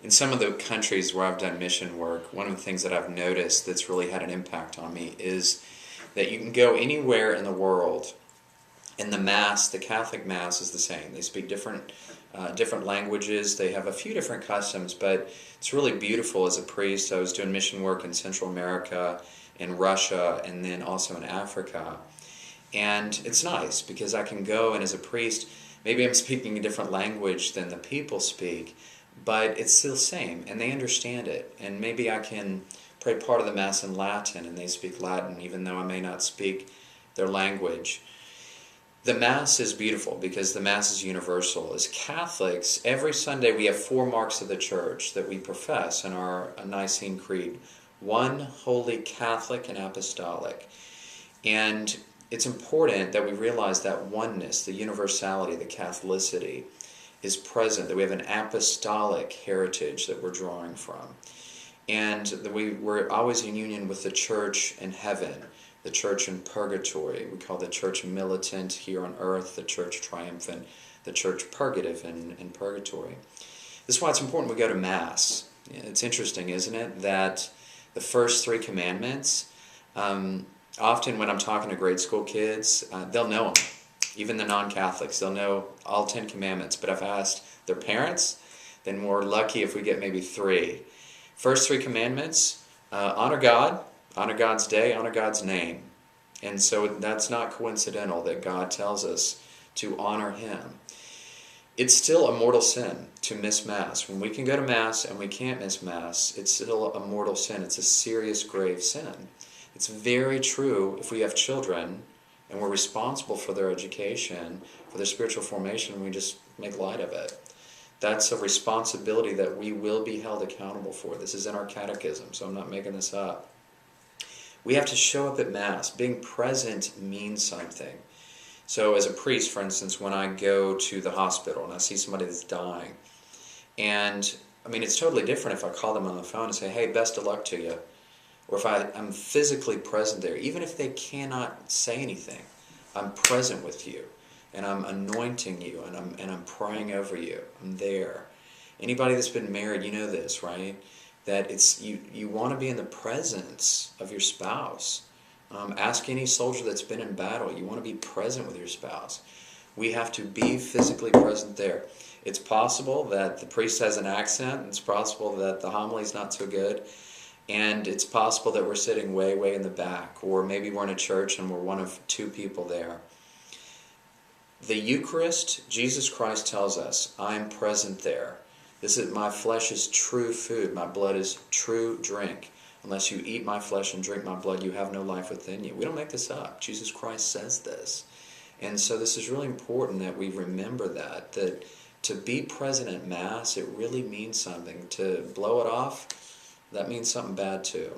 In some of the countries where I've done mission work, one of the things that I've noticed that's really had an impact on me is that you can go anywhere in the world, and the Mass, the Catholic Mass, is the same. They speak different languages. They have a few different customs, but it's really beautiful as a priest. I was doing mission work in Central America, in Russia, and then also in Africa. And it's nice because I can go, and as a priest, maybe I'm speaking a different language than the people speak, but it's still the same, and they understand it. And maybe I can pray part of the Mass in Latin, and they speak Latin, even though I may not speak their language. The Mass is beautiful because the Mass is universal. As Catholics, every Sunday we have 4 marks of the Church that we profess in our Nicene Creed. One, holy, Catholic, and apostolic. And it's important that we realize that oneness, the universality, the Catholicity is present, that we have an apostolic heritage that we're drawing from. And that we're always in union with the Church in heaven, the Church in purgatory. We call the Church militant here on earth, the Church triumphant, the Church purgative in purgatory. This is why it's important we go to Mass. It's interesting, isn't it, that the first 3 commandments, often when I'm talking to grade school kids, they'll know them. Even the non-Catholics, they'll know all 10 commandments. But if I asked their parents, then we're lucky if we get maybe 3. First 3 commandments, honor God, honor God's day, honor God's name. And so that's not coincidental that God tells us to honor Him. It's still a mortal sin to miss Mass. When we can go to Mass and we can't miss Mass, it's still a mortal sin. It's a serious, grave sin. It's very true if we have children and we're responsible for their education, for their spiritual formation, and we just make light of it. That's a responsibility that we will be held accountable for. This is in our catechism, so I'm not making this up. We have to show up at Mass. Being present means something. So as a priest, for instance, when I go to the hospital and I see somebody that's dying, and I mean, it's totally different if I call them on the phone and say, hey, best of luck to you. Or if I'm physically present there, even if they cannot say anything, I'm present with you, and I'm anointing you, and I'm praying over you. I'm there. Anybody that's been married, you know this, right? That it's you want to be in the presence of your spouse. Ask any soldier that's been in battle. You want to be present with your spouse. We have to be physically present there. It's possible that the priest has an accent. It's possible that the homily's not so good. And it's possible that we're sitting way, way in the back. Or maybe we're in a church and we're one of 2 people there. The Eucharist, Jesus Christ tells us, I'm present there. My flesh is true food. My blood is true drink. Unless you eat my flesh and drink my blood, you have no life within you. We don't make this up. Jesus Christ says this. And so this is really important that we remember that to be present at Mass, it really means something. To blow it off, that means something bad too.